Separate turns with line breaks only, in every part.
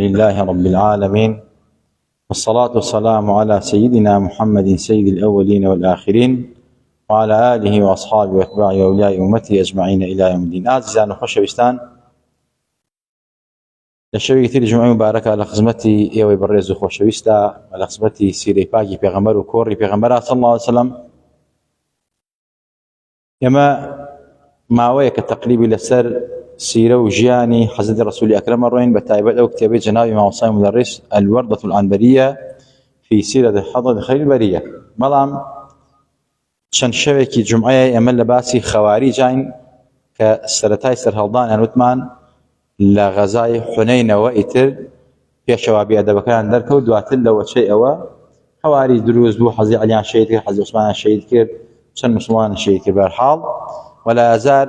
لله رب العالمين، والصلاة والسلام على سيدنا محمد سيد الأولين والآخرين، وعلى آله وأصحابه وأتباعه وأولياء أمته أجمعين إلى يوم الدين. عزيزان وخۆشەویستان، لە شەوێکی تری جومعەی مبارەکە لە خزمەتی ئێوەی بەڕێز و خۆشەویستە، لە خزمەتی سیرەی پاکی پێغەمبەر و کۆڕی پێغەمبەر صلی الله علیه وسلم. ئێمە ماوەیە کە تەقریبی لەسەر سیرە و ژیانی حەزرەتی ڕەسوولی ئەکرەمە ڕۆین، بە تایبەت ئەو کتێبەی جەنابی مامۆستای مدەڕیس الوردة العنبریة في سیرة حضرة خیر البریة. بەڵام چەند شەوێکی جومعەیە ئێمە لە باسی خەواریجین کە سەرەتای سەرهەڵدانیان وتمان لە غەزای حونەینەوە ئیتر پێشەوا بێئەدەبەکان دەرکەوت، دواتر لە وەچەی ئەوە خەواری دروست بوو، حەزی عەلییان شەهید کرد، حەزی عوسمانیان شەهید کرد، چەند موسڵمانیان شەهید کرد. بەرحاڵ ولا ئازار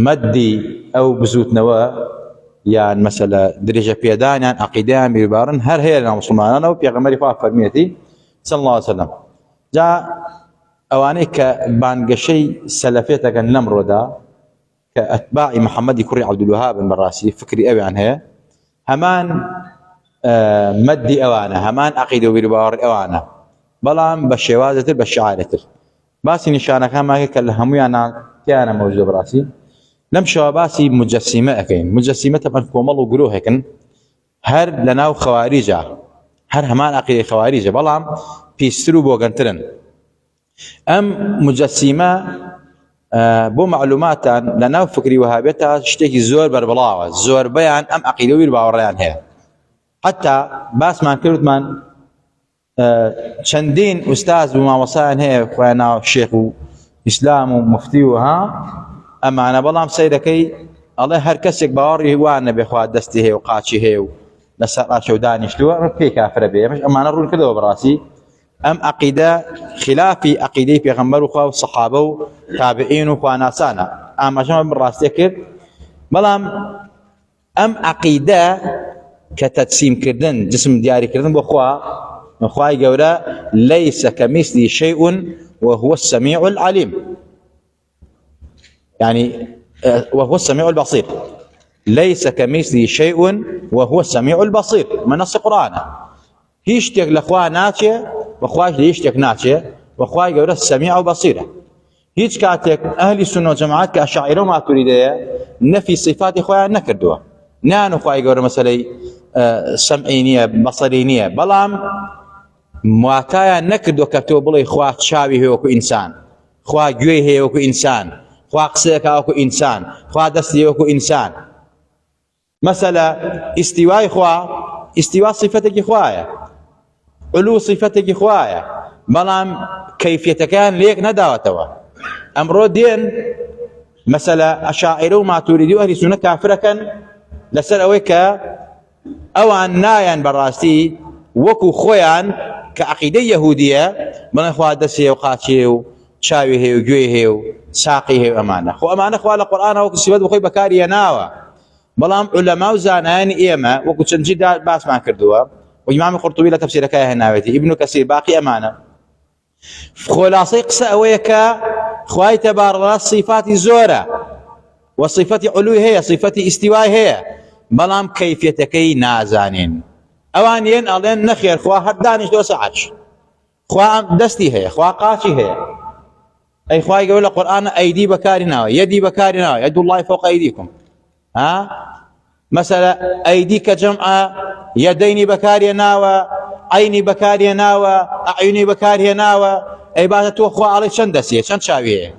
مەدی ئەو بزوتنەوە یان مەسەلە درێژە پێدانیان عەقیدەیان بیربارن هەر هەیە لە موسڵمانانەوە. پێغەمبەری خوا فەرمیەتی صلی الله علیه وسلم، جا ئەوانەی کە بانگەشەی سەلەفێتەکەن لەمڕۆدا کە ئەتباعی محەممەدی کوڕی عەبدولوهابن، بەڕاستی فکری ئەویان هەیە، هەمان مەدی ئەوانە، هەمان عەقیدە و بیرباوەڕی ئەوانە، بەڵام بە شێوازەتر، بە شیعارەتر. باسی نیشانەکانماکە کە لە هەموویانان تیانە مەوجودە. بەڕاستی لەم شەوە باسی مجەسیمە ئەەکەین. مجەسیمە تەبەن کۆمەڵ و گرۆهێکن هەر لە ناو خەواریجە، هەر هەمان عەقیدەی خەواریجە، بەڵام پیستر و بۆگەنترن. ئەم مجەسیمە بۆ معلوماتان لە ناو فکری وهابێتە شتێکی زۆر بەربڵاوە، زۆربەیان ئەم عەقیدە و بیرباوەڕیان هەیە. حتا باسمان کردمان چەندین ئوستاز و مامۆستایان هەیە خۆیان ناو شێخ و ئیسلام و مفتی و ئەمانە، بەڵام سەیرەکەی ئەڵێ هەر کەسێک باوەڕی وان نەبێ خوا دەستی هەیە و قاچی هەیە و لەسەر ڕاکێ و دانیشتووە پێی کافرە بێ. ئەمانە ڕوون کردەوە بەڕاستی ئەم عەقیدە خلافی عەقیدەی پێغەمبەر و خوا و سەحابە و تابعین و خواناسانە. ئاماژەمان بڕاستیە کرد، بەڵام ئەم عەقیدە کە تەجسیمکردن، جسم دیاریکردن بۆ خوای گەورە، لەیسە کەمیثلیهی شەیء وهو السميع العليم، يعني وهو السميع البصير، ليس كمثله شيء وهو السميع البصير. من نص قرآن هیچ شتێک لە خوا ناچێ، بەخواش لە هیچ شتێک ناچێ، بەخوای گەورە سەمیع و بەصیرە. هیچ کاتێک ئەهلی سونە و جەماعەت کە ئەشاعیرە و ماتوریدەیە نەفی صفاتی خۆیان نەکردووە، نیان خوای گەورە مەسەلەی سەمعی نییە، بەصەری نییە، بەڵام مواتایان نەکردووە کە تۆ بڵێ خوا چاوی هەیە وەکو ئینسان، خوا گوێی هەیە وەکو ئینسان، خوا قسەیەکە وەکو ئینسان، خوا دەستی وەکو ئینسان. مەسەلە ئیستیوای خوا، ئیستیوا صفەتێکی خوایە، علو صفەتێکی خوایە، بەڵام کەیفیەتەکان لێک نەداوەتەوە. ئەمڕۆ دێن مەسەلە ئەشاعیرە و ماتوریدی و ئەهلی سونە کافرەکەن لەسەر ئەوەی کە ئەوان نایان بەڕاستی وەکو خۆیان کە عەقیدەی یەهودیە بڵێن خوا دەستی هەیە و قاچی و چاوی هەیە و گوێی هەیە و ساقی هەیە و ئەمانە. خۆ ئەمانە خوا لە قورئانە وەکو سیفەت بەخۆی بەکاری هێناوە، بەڵام عولەما و زانایانی ئێمە وەکو چەندجی باسمان کردووە، و ئیمامی قورطوبی لە تەفسیرەکەی هێناوێتی، ئیبن کەسیر، باقی ئەمانە خۆلاسەی قسە ئەوەیە کە خوای تەبارەکە صفاتی زۆرە و صفەتی علوی هەیە، صفەتی ئیستیوای هەیە، بەڵام کەیفیەتەکەی نازانین. ئەوان یەن ئەڵێن نەخێر خوا هەر دانیشتووە سەعەتش، خوا دەستی هەیە، خوا قاچی هەیە. ئەی خوای گەورە لە قورئانە ئەیدی بەکاری ناوە، یەدی بەکاری ناوە، یەدوڵڵاهی فەوقە ئەیدیکم. مەسەلە ئەیدی کە جەمعە، یەدەینی بەکارهێناوە، عەینی بەکارهێناوە، ئەعیونی بەکارهێناوە. ئەی باشە تۆ خوا ئەڵێ چەند دەستیە، چەند چاوی هەیە؟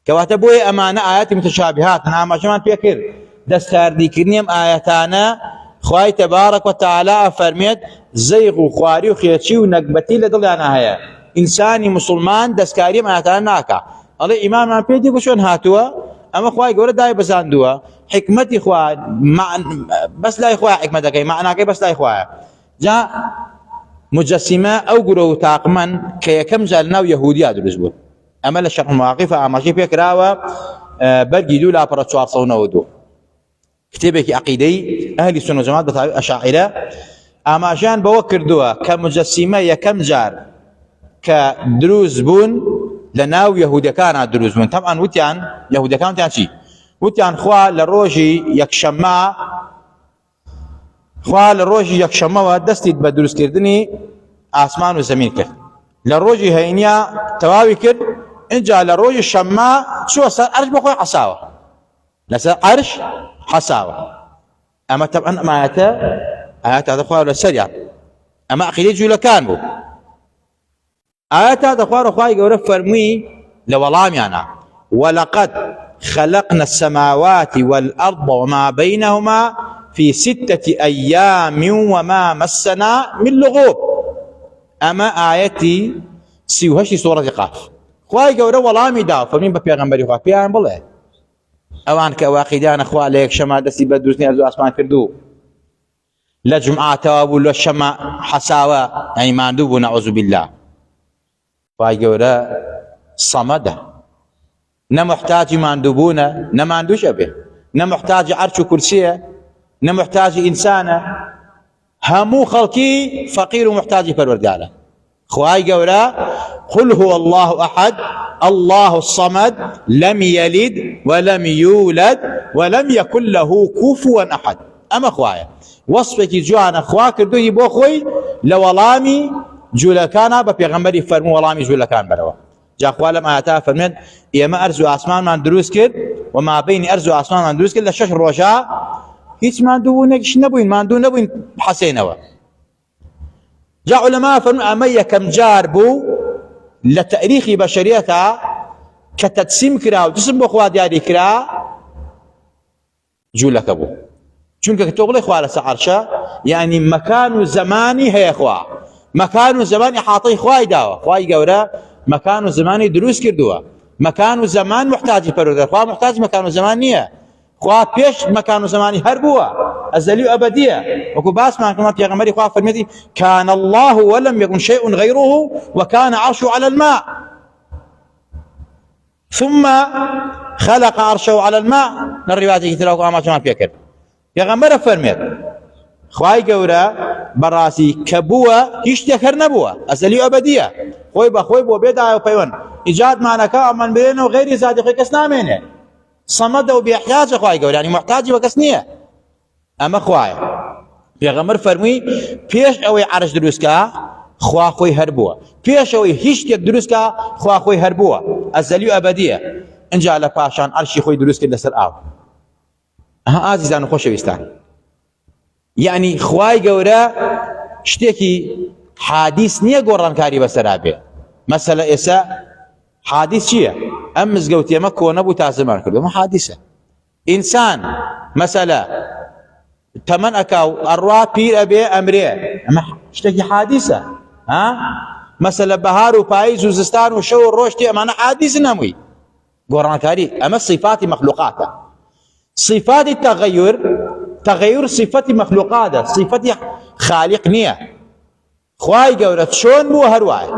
کەواتە بۆیە ئەمانە ئاەتی متەشابیهاتن. ئاماژەمان پێ کرد دەستکاردیکردنی ئەم ئاەتانە خوای تەبارەک وتەعالا فەرمێت زەیغ و خواری و خێرچی و نەکبەتی لە دڵیانە هەیە. ئینسانی موسڵمان دەستکاری ئەم ئاەتانە ناکا. ئەڵێ ئیمامان پێ دیگە چۆن هاتووە؟ ئەمە خوای گەورە دای بەزاندووە، حکمەتی خوا بەس لای خوایە، حکمەتەکەی معناکەی بەس لای خوایە. جا مجەسیمە ئەو گرۆ و تاقمەن کە یەکەم جار لەناو یەهودیا دروست بوون. ئەمە لە شەرح المەواقیف ئاماژەی پێکراوە، بەرگی 2 لاپەڕە 492 کتێبێکی عەقیدەی ئەهلی سونە و جەماعەت بە تایبەت ئەشاعیرە ئاماژیان بەوە کردووە کە مجەسیمە یەکەم جار کە دروست بوون لە ناو یەهودەکانە دروست بوون. تەبعاً وتیان یەهودەکان وتیان چی؟ وتیان خوا لە ڕۆژی یەکشەممە خوا لە ڕۆژی یەکشەمەوە دەستی بە دروستکردنی ئاسمان و زەمین کرد لە ڕۆژی هەینیا تەواوی کرد اینجا لە ڕۆژی شەممە چووە سەر عەرش بۆ خۆی حەساوە لەسەر عەرش حەساوە ئەمە تەبعەن ئەم ئاەتە دەخوا لە سەریان ئەمە عەقیدەی جوولەکان بوو ئاەتە دەخوا خوای گەورە فەرمووی لە وەڵامیانە وەلەقەد خلقنا السماوات والأرض وما بينهما في 6 أيام وما مسنا من لغوب أما آياتي سيوهشي سورة قاف خواهي قورا والامي داو فمين بپیغمبری خواه پیان بڵێ ئەوان کە واقعیدان خوا لە یەکشەمە دەستی بە دروستنی ئەرز و ئاسمان کردو لە جومعاتەوە بوو لە شەمە حەساوە یعنی ماندوو بوو نەعوذ بالله خواهی گەورە صەمەدە نەمحتاجی ماندووبوونە نەماندووش ئەبێ نەمحتاجی عەرش و کورسیە نەمحتاجی ئینسانە هەموو خەڵکی فەقیر و محتاجی پەروەردگارە خواهی گەورە قل هو الله أحد الله الصمد لم يلد ولم يولد ولم يكن له كفوا أحد أما خوايا وصفك جوانا خوا كردوه بو خوي لولامي جولكانا بپیغمبری فرمو ولامي جولكان بروا جا خوا لم آياتها فرمين يما أرز و آسمان من دروس كد وما بين أرز و آسمان من دروس كد لشش روشا هيت ماندو نكش نبوين ماندو نبوين حسينوا جا علماء فرمون أما يكم جاربو لتأريخ بشريتها كتجسيم كرا وجسم بخوا دياري كرا جولك ابو چونك كتوغلي خوا على عرشه يعني مكان وزماني هي خوا مكان وزماني حاطي خواي داوا خواي قورا مكان وزماني دروس كردوا مكان وزمان محتاج فرود خوا محتاج مكان وزمان نيه خوا بيش مكان وزماني هربوا ازلي ابديه وكو باس ما كما في غمري خوا فرمتي كان الله ولم يكن شيء غيره وكان عرشه على الماء ثم خلق عرشه على الماء الروايه كثيره ما كما فيكر يا غمر فرمت خواي قورا براسي كبوا يشتكر نبوا ازلي ابديه خوي بخوي بو بيدا وبيون ايجاد معناك من بينه وغير صادق كسنامينه صمد وبيحتاج خواي قورا يعني محتاج وكسنيه اما خواي پیغمبر فرمووی پێش ئەوەی عەرش دروستکە خوا خۆی هەربووە پێش ئەوەی هیچ شتێک دروستکە خوا خۆی هەربووە ئەزەلی و ئەبەدیە ئینجا لە پاشان عەرشی خۆی دروست کرد لەسەر ئاو ئازیزان و خۆشەویستان یعنی خوای گەورە شتێکی حادیث نییە گۆڕانکاری بەسەرا بێ مەسەلە ئێستا حادیث چییە ئەم مزگەوتی ئەمە کۆنە بوو تازەمان کردو ئەمە حادیثە ئینسان مەسەلە تمن اكاو الروا بير ابي امريه اما اشتكي حادثه ها مثلا بهار وبايز وزستان وشو الروشتي اما حادث نموي قران كاري اما صفات مخلوقاته صفات تغير صفات مخلوقاته صفات خالق نيه خواي قولت شون بو هرواي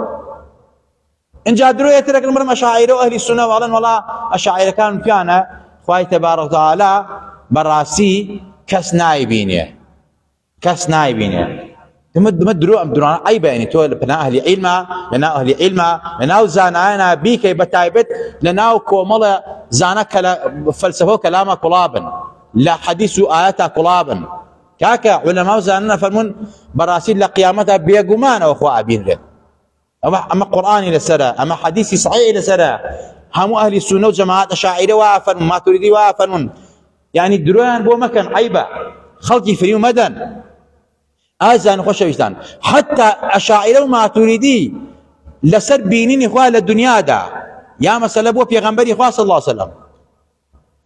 ان جادرو يترك المرم اشاعره واهل السنه والله اشاعره كان بيانا خواي تبارك وتعالى براسي كاس نايبينه مدرو ام دران اي بيني تو لنا اهل علم لنا زانانا بيك بتايبت لنا كومل زانا فلسفه كلام كلابن لا حديث ايات كلابن كاكا علماء زاننا فرمون براسيل لقيامتها بيغمان واخو ابين له اما قراني لسرا اما حديثي صحيح لسرا هم اهل السنه والجماعه اشاعره وافن ما تريدي وافن يعني دروان بو مكان عيبه خلقي في مدن ازان خوشويستان حتى اشاعره وما تريدي لسر بينين اخوه للدنيا دا يا مساله بو پیغمبر اخوه صلى الله عليه وسلم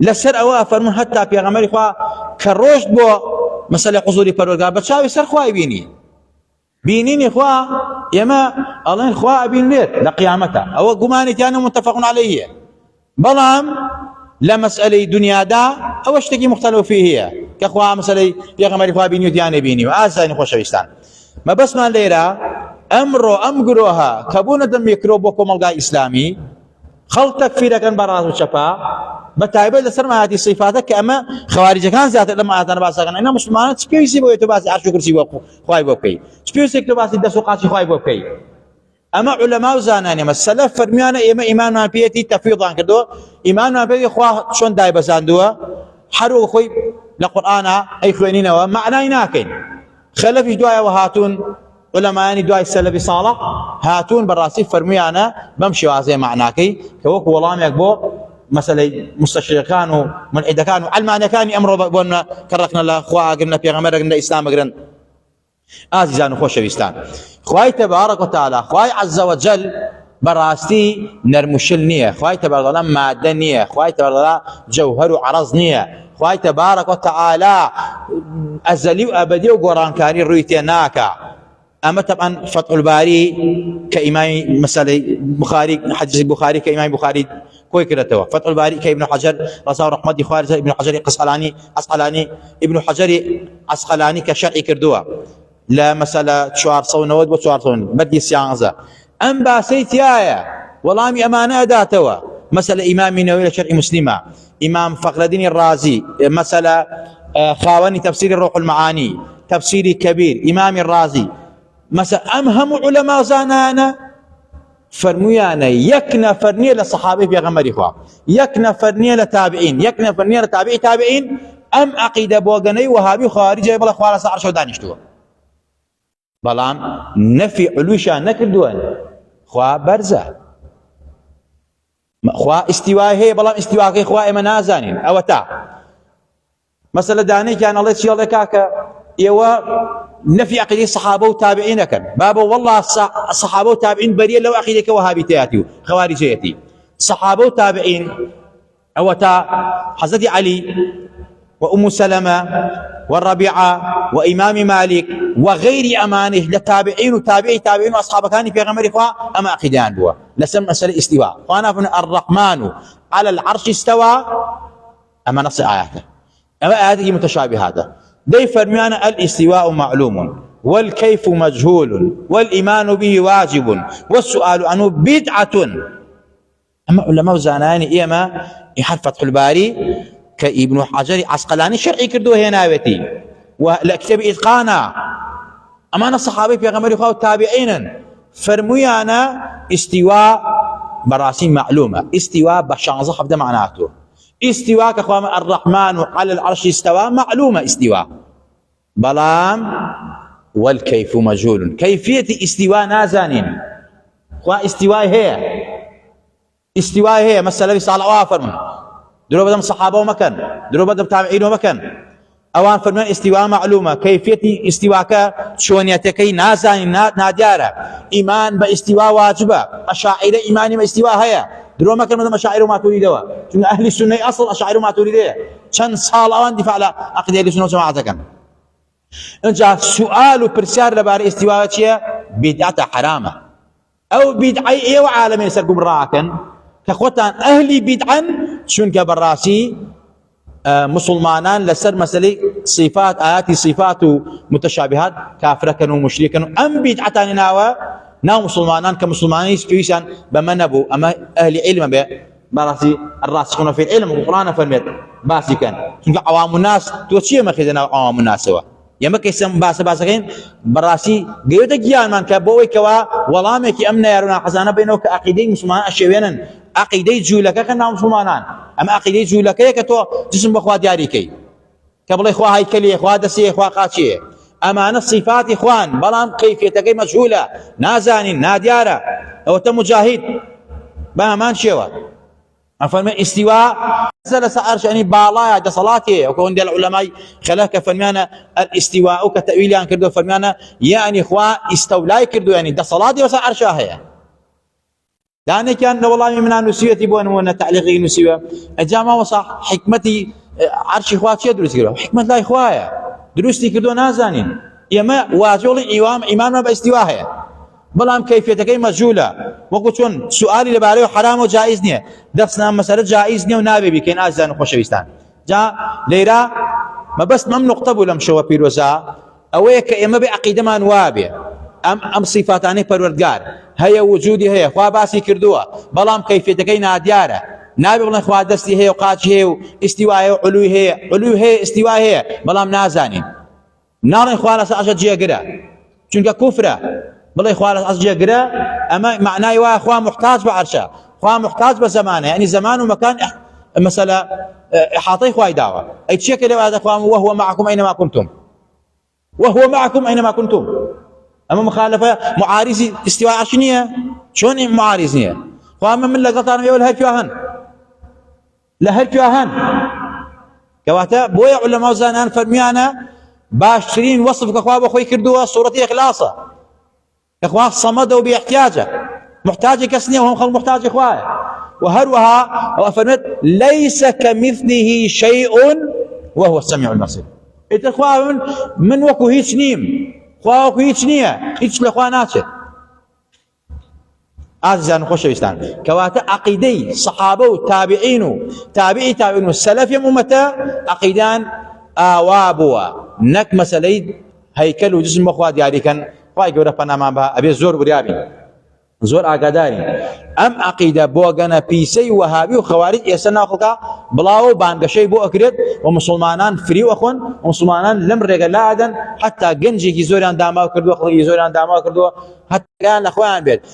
لسر او فرمون حتى پیغمبر اخوه كروش بو مساله حضور پروردگار بچاوي سر خواه بينين اخوه يما الله اخوه بين ليت لقيامته او قماني تاني متفق عليه بلام لمسألة دنيا دا أو اشتكي مختلف فيه هي كأخوة مسألة بيغمر إخوة بيني وتياني بيني وآساني خوشويستان ما بس ما ليرا أمرو أمقروها كبونة دم يكرو بكم القاء إسلامي خلطك في ركن براس وشفا بتعبير لسر ما هذه الصفات كأما خوارج كان ذات لما أتانا باسا كان إنما مسلمان تبيسي بو يتباسي عرشو كرسي خواهي بوكي تبيسي كتباسي دسوقاتي خواهي بوكي اما علماء زاناني ما السلف فرميانا اما امامنا بيتي تفيضان كدو امامنا بيتي خواه شون داي بساندوا حرو خوي لقرآن أي خوينين ومعنى ناكين خلف دعاء وهاتون علماء دعاء السلف صالح هاتون براسي فرميانا بمشي وازي معناكي كوك والله يكبو مثلا مستشرقان وملحد كانوا علماء كان امروا بنا كركنا الاخوه قلنا بيغمر قلنا اسلام قلنا عزيزان خوش بيستان خواي تبارك وتعالى خواي عز وجل براستي نرمشلنيه خواي تبارك وتعالى مادنيه خواي تبارك وتعالى جوهر وعرضنيه خواي تبارك وتعالى ازلي وابدي وقران كاري رويتناكا اما طبعا فتح الباري كامام مثلا بخاري حديث البخاري كامام بخاري كوي كرتوا فتح الباري كابن حجر رسول رحمه خارج ابن حجر عسقلاني ابن حجر عسقلاني كشرعي كردوا لا مساله شوار صونود وشوار صون بدي سيانزا ام باسيتيايا والله امانه اداتوا مساله امام نووي شرعي مسلمه امام فخر الدين الرازي مساله خاوني تفسير الروح المعاني تفسيري كبير امام الرازي مسا امهم علماء زانانا فرميانا يكنا فرنيه للصحابه في غمر اخوه يكنا فرنيه لتابعين يكنا فرنيه تابعين ام عقيده بوغني وهابي خارجي بلا خوار سعر شو دانشتو بلان نفي علوشا نكردوان خوا برزه خوا استواء هي بلان استواء خوا امنا زانين او تا مساله داني كان الله يشي الله كاكا يوا نفي عقيده الصحابه وتابعين كان بابا والله الصحابه وتابعين بريء لو عقيدك وهابيتياتي خوارجيتي صحابه وتابعين او تا حضرت علي وام سلمة والربيعه وامام مالك وغير امانه لتابعين وتابعين واصحاب كان في غمر اخوه اما عقيدان بوا لسم مساله استواء وانا الرحمن على العرش استوى اما نص اياته اما هذه متشابهات دي فرميانا الاستواء معلوم والكيف مجهول والإيمان به واجب والسؤال عنه بدعة. أما علماء زاناني إيما يحل فتح الباري كابن حجر عسقلاني شرعي كردو هنا بيتي والكتاب إتقانا أما الصحابي في غمر إخوة التابعين فرميانا استواء براسين معلومة استواء بشانزة حفظ معناته استواء كخوام الرحمن على العرش استوى معلومة استواء بلام والكيف مجهول كيفية استواء نازانين استواء هي مسألة صالح وافرمن درو بدم صحابة ومكان درو بدم تابعين ومكان اوان فرمان استواء معلومة كيفية استواء شونيتكي نازانين ناديارة ايمان باستواء واجبة اشاعرة ايماني باستواء هي درو ما كان مشاعر ما تريدوا چون اهل السنه اصل اشاعر ما تريدوا چند سال اوان دفاع على عقيده اهل السنه والجماعه كان انجا سؤال برسار لبار استواء چه بدعه حرامه او بدعه اي وعالم سرقم راكن كخوتان اهل بدعا چون كبراسي مسلمانان لسر مسألة صفات آيات صفات متشابهات كافر كانوا مشركا ام بدعتان ناو مسلمانان كمسلمانين كيسان بمنبو اما اهل علم براسي الراسخون في العلم والقران فرمت باسي كان عوام الناس توشي ما خذنا عوام الناس سوا يما كيسم باسكين براسي جيوت جيان من كبوي كوا والله مكي امنا يرنا حسنا بينك عقيده مسلمان اشوينا عقيده جولك كنا مسلمانان اما عقيده جولك كتو جسم بخوا دياريكي قبل اخوا هاي كلي اخوا دسي اخوا قاتشي أمان الصفات إخوان بلان كيفيتك مجهولة نازانين ناديارة أو مجاهد بأمان شوا فرمي استواء نزل سأرش يعني بالايا دا صلاتي وكون دي العلماء خلاك فرميانا الاستواء كتأويل يعني كردو فرميانا يعني إخوة استولاي كردو يعني دا صلاتي وسا عرشها هي يعني كان والله من النسية يبون وانا تعليقي نسية الجامعة وصح حكمتي عرش إخوات شيء دروس كردو حكمة لا إخوايا دروستي كردو نازانين يما واجولي إمامنا باستواءها بلام كيفيتك مجهولة وقلتون سؤالي لبالي حرام وجائز نية درسنا مسألة جائز نية ونابي بكين آزان وخوشويستان جاء ليرا ما بس مم نقطبو لم شوى بيروزا أويك إما بعقيدة ما نوابي أم صفاتاني پروردگار هيا وجودي هيا خواه باسي كردوها بلام كيفيتك ناديارة نابي بلان خواه دستي هيا وقاتش هيا استواء هيا علو هيا استواء هيا بلام نازانين نارن خواه لسا أشد جيه قرأ چونك كفرة بلا إخوة أصجي قراء أما معناه إخوة محتاج بعرشه إخوة محتاج بزمانه يعني زمان ومكان مسألة إحاطي خواي دعوة أي تشيك لو هذا أخوان وهو معكم أينما كنتم، وهو معكم أينما كنتم. أما مخالفة معارض استواء عشنية شون معارضنية خواما من لقطان يقول هالكواهن لهالكواهن كواتا بويا علماء زانان فرميانا باشترين وصف كخواب أخوي كردوا صورة إخلاصة كخواب صمدوا باحتياجه محتاج كسنية وهم خلق محتاج إخوائه وهروها وفرمت ليس كمثله شيء وهو السميع البصير. إتخواب من وكو هيتش نيم خواه وكو هيتش نية هيتش لأخواناته عزيزان خوشويستان كواتا عقيدي صحابه وتابعين تابعين السلف يمومتا عقيدان آوابوا نك مسألة هيكل وجسم مخوات دياري كان خواهي قورا فناما بها أبي زور بريابي زور آقاداري أم عقيدة بوغانا بيسي وهابي وخوارج يسنا خلقا بلاو بانقشي بو أكريد ومسلمانان فري وأخون ومسلمانان لم رقلا عدن حتى قنجي كي زوريان داماو كردو خلقي زوريان داماو كردو حتى كان أخوان بيت